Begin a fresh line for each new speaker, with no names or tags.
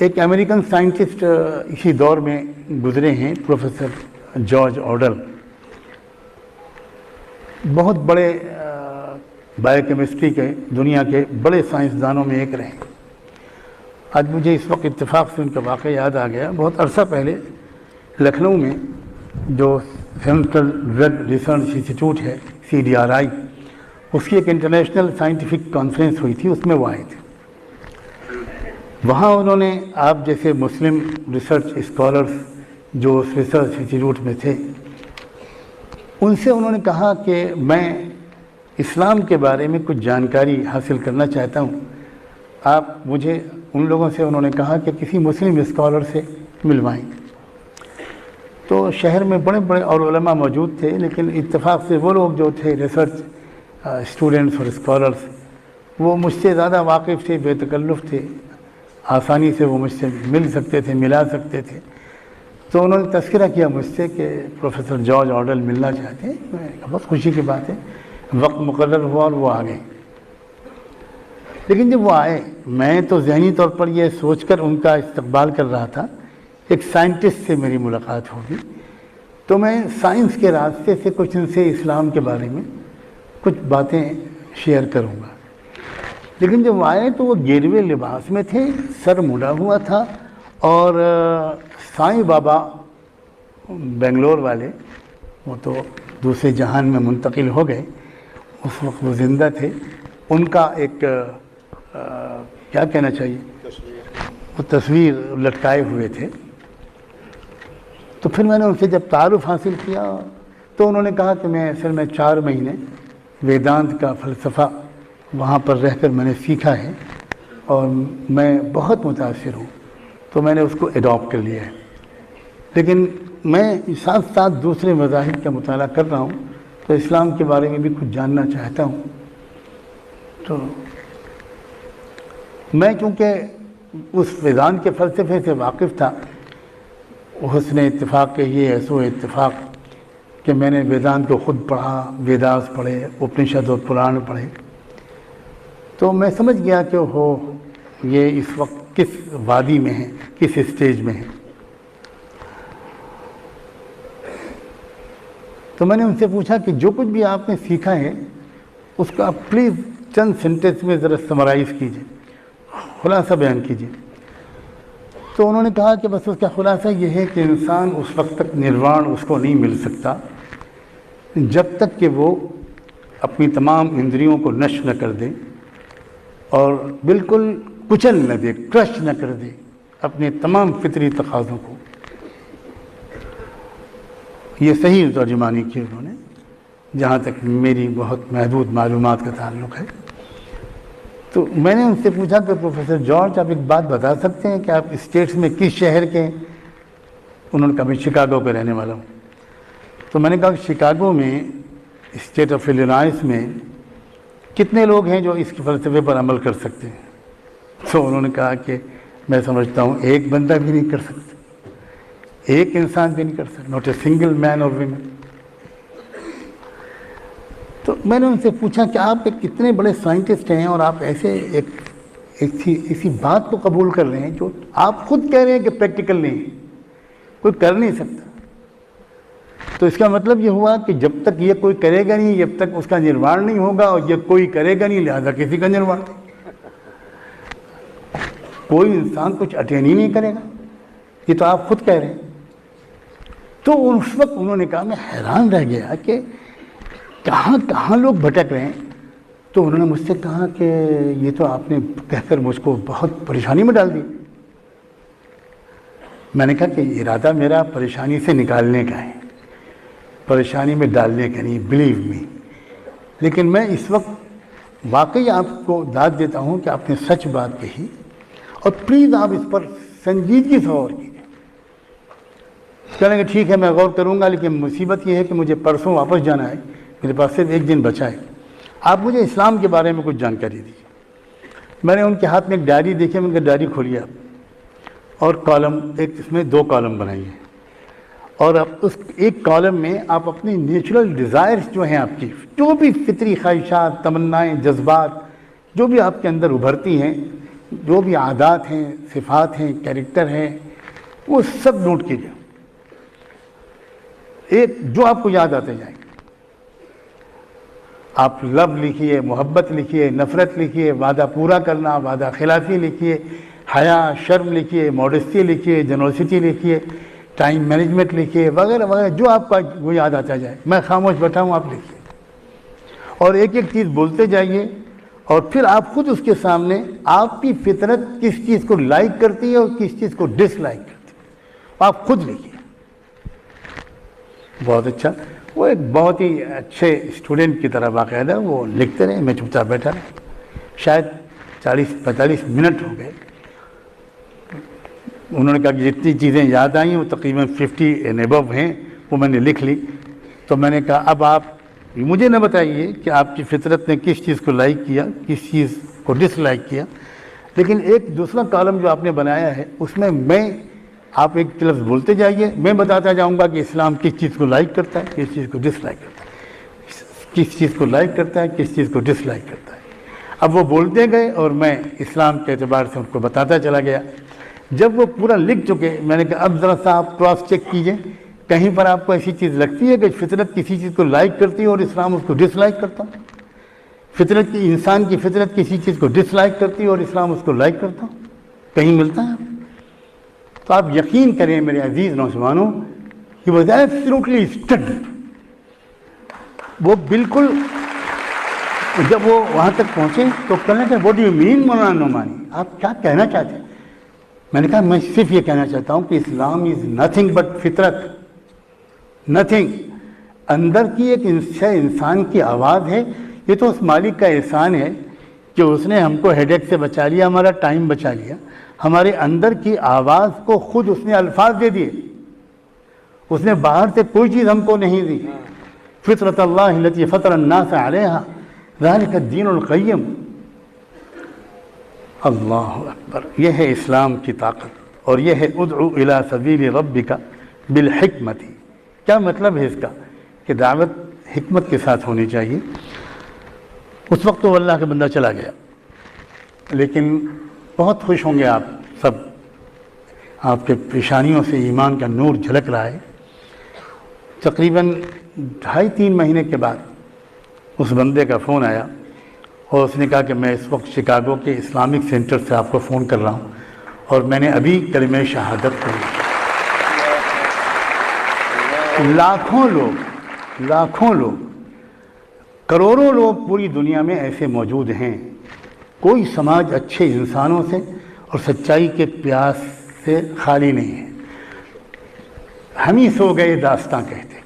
ایک American scientist اسی دور میں گزرے ہیں، پروفیسر جارج آڈل، بہت بڑے بایو کیمسٹری کے دنیا کے بڑے سائنسدانوں میں ایک رہے۔ آج مجھے اس وقت اتفاق سے ان کا واقعہ یاد آ گیا، بہت عرصہ پہلے لکھنؤ میں جو سینٹرل ڈرگ ریسرچ انسٹیٹیوٹ ہے CDRI، اس کی ایک انٹرنیشنل سائنٹیفک کانفرنس ہوئی تھی، اس میں وہ آئے تھے۔ وہاں انہوں نے آپ جیسے مسلم ریسرچ اسکالرس جو اس ریسرچ انسٹیٹیوٹ میں تھے، ان سے انہوں نے کہا کہ میں اسلام کے بارے میں کچھ جانکاری حاصل کرنا چاہتا ہوں، آپ مجھے ان لوگوں سے انہوں نے کہا کہ کسی مسلم اسکالر سے ملوائیں۔ تو شہر میں بڑے بڑے اور علماء موجود تھے، لیکن اتفاق سے وہ لوگ جو تھے ریسرچ اسٹوڈنٹس اور اسکالرس، وہ مجھ سے زیادہ واقف تھے، بے تکلف تھے، آسانی سے وہ مجھ سے مل سکتے تھے، ملا سکتے تھے۔ تو انہوں نے تذکرہ کیا مجھ سے کہ پروفیسر جارج آڈل ملنا چاہتے ہیں۔ میں نے کہا بہت خوشی کی بات ہے، وقت مقرر ہوا اور وہ آ گئے۔ لیکن جب وہ آئے، میں تو ذہنی طور پر یہ سوچ کر ان کا استقبال کر رہا تھا ایک سائنٹسٹ سے میری ملاقات ہوگی، تو میں سائنس کے راستے سے کچھ ان سے اسلام کے بارے میں کچھ باتیں شیئر کروں گا۔ لیکن جب وہ آئے تو وہ گیروے لباس میں تھے، سر مڑا ہوا تھا، اور سائیں بابا بنگلور والے، وہ تو دوسرے جہان میں منتقل ہو گئے، اس وقت وہ زندہ تھے، ان کا ایک کیا کہنا چاہیے، وہ تصویر لٹکائے ہوئے تھے۔ تو پھر میں نے ان سے جب تعارف حاصل کیا تو انہوں نے کہا کہ میں اصل میں 4 مہینے ویدانت کا فلسفہ وہاں پر رہ کر میں نے سیکھا ہے اور میں بہت متاثر ہوں، تو میں نے اس کو ایڈاپٹ کر لیا ہے، لیکن میں ساتھ ساتھ دوسرے مذاہب کا مطالعہ کر رہا ہوں، تو اسلام کے بارے میں بھی کچھ جاننا چاہتا ہوں۔ تو میں چونکہ اس ویدانت کے فلسفے سے واقف تھا، حسن اتفاق کے یہ ایسو اتفاق کہ میں نے ویدانت کو خود پڑھا، ویداس پڑھے، اپنشد اور پران پڑھے، تو میں سمجھ گیا کہ یہ اس وقت کس وادی میں ہے، کس اسٹیج میں ہے۔ تو میں نے ان سے پوچھا کہ جو کچھ بھی آپ نے سیکھا ہے اس کا پلیز چند سینٹنس میں ذرا سمرائز کیجیے، خلاصہ بیان کیجیے۔ تو انہوں نے کہا کہ بس اس کا خلاصہ یہ ہے کہ انسان اس وقت تک نروان اس کو نہیں مل سکتا جب تک کہ وہ اپنی تمام اندریوں کو نشٹ نہ کر دے اور بالکل کچل نہ دے، کرش نہ کر دے اپنے تمام فطری تقاضوں کو۔ یہ صحیح ترجمانی کی انہوں نے، جہاں تک میری بہت محدود معلومات کا تعلق ہے۔ تو میں نے ان سے پوچھا کہ پروفیسر جارج آپ ایک بات بتا سکتے ہیں کہ آپ اسٹیٹس میں کس شہر کے ہیں؟ انہوں نے کہا میں شکاگو کا رہنے والا ہوں۔ تو میں نے کہا کہ شکاگو میں اسٹیٹ آف الینوائس میں کتنے لوگ ہیں جو اس کے فلسفے پر عمل کر سکتے ہیں؟ تو انہوں نے کہا کہ میں سمجھتا ہوں ایک بندہ بھی نہیں کر سکتا، ایک انسان بھی نہیں کر سکتا، ناٹ اے سنگل مین اور ویمن۔ تو میں نے ان سے پوچھا کہ آپ ایک کتنے بڑے سائنٹسٹ ہیں اور آپ ایسے ایسی بات کو قبول کر رہے ہیں جو آپ خود کہہ رہے ہیں کہ پریکٹیکل نہیں ہے، کوئی کر نہیں سکتا۔ تو اس کا مطلب یہ ہوا کہ جب تک یہ کوئی کرے گا نہیں، جب تک اس کا نروان نہیں ہوگا، اور یہ کوئی کرے گا نہیں، لہذا کسی کا نروان نہیں۔ کوئی انسان کچھ اٹین ہی نہیں کرے گا، یہ تو آپ خود کہہ رہے ہیں۔ تو اس وقت انہوں نے کہا، میں حیران رہ گیا کہ کہاں کہاں لوگ بھٹک رہے ہیں۔ تو انہوں نے مجھ سے کہا کہ یہ تو آپ نے کہہ کر مجھ کو بہت پریشانی میں ڈال دی۔ میں نے کہا کہ ارادہ میرا پریشانی سے نکالنے کا ہے، پریشانی میں ڈالنے کا نہیں، بلیو می۔ لیکن میں اس وقت واقعی آپ کو داد دیتا ہوں کہ آپ نے سچ بات کہی، اور پلیز آپ اس پر سنجیدگی سے غور کیجیے۔ کہنے کہ ٹھیک ہے میں غور کروں گا، لیکن مصیبت یہ ہے کہ مجھے پرسوں واپس جانا ہے، میرے پاس صرف 1 دن بچا ہے، آپ مجھے اسلام کے بارے میں کچھ جانکاری دیجیے۔ میں نے ان کے ہاتھ میں ایک ڈائری دیکھی، میں ان کی ڈائری کھولی آپ، اور کالم ایک اس میں 2 کالم بنائی ہیں، اور اب اس ایک کالم میں آپ اپنی نیچرل ڈیزائرز جو ہیں، آپ کی جو بھی فطری خواہشات، تمنائیں، جذبات جو بھی آپ کے اندر ابھرتی ہیں، جو بھی عادات ہیں، صفات ہیں، کیریکٹر ہیں، وہ سب نوٹ کیجیے، ایک جو آپ کو یاد آتے جائیں گے۔ آپ لو لکھیے، محبت لکھیے، نفرت لکھیے، وعدہ پورا کرنا، وعدہ خلافی لکھیے، حیا، شرم لکھیے، ماڈسٹی لکھیے، جنوسٹی لکھیے، ٹائم مینجمنٹ لکھیے، وغیرہ وغیرہ، جو آپ کا وہ یاد آتا جائے۔ میں خاموش بیٹھا ہوں، آپ لکھیے اور ایک ایک چیز بولتے جائیے، اور پھر آپ خود اس کے سامنے آپ کی فطرت کس چیز کو لائک کرتی ہے اور کس چیز کو ڈس لائک کرتی ہے، آپ خود لکھیے۔ بہت اچھا، وہ ایک بہت ہی اچھے اسٹوڈنٹ کی طرح باقاعدہ وہ لکھتے رہے، میں چپ چاپ بیٹھا رہا، شاید 40-45 منٹ ہو گئے۔ انہوں نے کہا کہ جتنی چیزیں یاد آئیں وہ تقریباً 50 اینڈ ابو ہیں، وہ میں نے لکھ لی۔ تو میں نے کہا اب آپ مجھے نہ بتائیے کہ آپ کی فطرت نے کس چیز کو لائک کیا، کس چیز کو ڈس لائک کیا، لیکن ایک دوسرا کالم جو آپ نے بنایا ہے اس میں آپ ایک لفظ بولتے جائیے، میں بتاتا جاؤں گا کہ اسلام کس چیز کو لائک کرتا ہے، کس چیز کو ڈس لائک کرتا ہے، کس چیز کو لائک کرتا ہے، کس چیز کو ڈس لائک کرتا ہے۔ اب وہ بولتے گئے اور میں اسلام کے اعتبار سے ان کو بتاتا چلا گیا۔ جب وہ پورا لکھ چکے، میں نے کہا اب ذرا سا آپ کراس چیک کیجئے، کہیں پر آپ کو ایسی چیز لگتی ہے کہ فطرت کسی چیز کو لائک کرتی ہے اور اسلام اس کو ڈس لائک کرتا ہے؟ فطرت کی، انسان کی فطرت کسی چیز کو ڈس لائک کرتی ہے اور اسلام اس کو لائک کرتا ہے؟ کہیں ملتا ہے؟ تو آپ یقین کریں میرے عزیز نوجوانوں، he was absolutely stunned۔ وہ بالکل، جب وہ وہاں تک پہنچے تو کہنے کہ what do you mean مولانا نعمانی، آپ کیا کہنا چاہتے ہیں؟ میں نے کہا میں صرف یہ کہنا چاہتا ہوں کہ اسلام از نتھنگ بٹ فطرت، نتھنگ۔ اندر کی ایک انسان کی آواز ہے، یہ تو اس مالک کا احسان ہے کہ اس نے ہم کو ہیڈ ایک سے بچا لیا، ہمارا ٹائم بچا لیا، ہمارے اندر کی آواز کو خود اس نے الفاظ دے دیے، اس نے باہر سے کوئی چیز ہم کو نہیں دی۔ فطرت اللہ التی فطر الناس علیہا ذلک الدین القیم۔ اللہ اکبر، یہ ہے اسلام کی طاقت، اور یہ ہے ادعو الی سبیل ربک بالحکمت۔ کیا مطلب ہے اس کا؟ کہ دعوت حکمت کے ساتھ ہونی چاہیے۔ اس وقت تو اللہ کا بندہ چلا گیا، لیکن بہت خوش ہوں گے آپ سب، آپ کے پیشانیوں سے ایمان کا نور جھلک رہا ہے۔ تقریباً 2.5-3 مہینے کے بعد اس بندے کا فون آیا اور اس نے کہا کہ میں اس وقت شکاگو کے اسلامک سینٹر سے آپ کو فون کر رہا ہوں اور میں نے ابھی کلمہ شہادت پڑھی۔ لاکھوں لوگ، کروڑوں لوگ پوری دنیا میں ایسے موجود ہیں، کوئی سماج اچھے انسانوں سے اور سچائی کے پیاس سے خالی نہیں ہے۔ ہم ہی سو گئے داستاں کہتے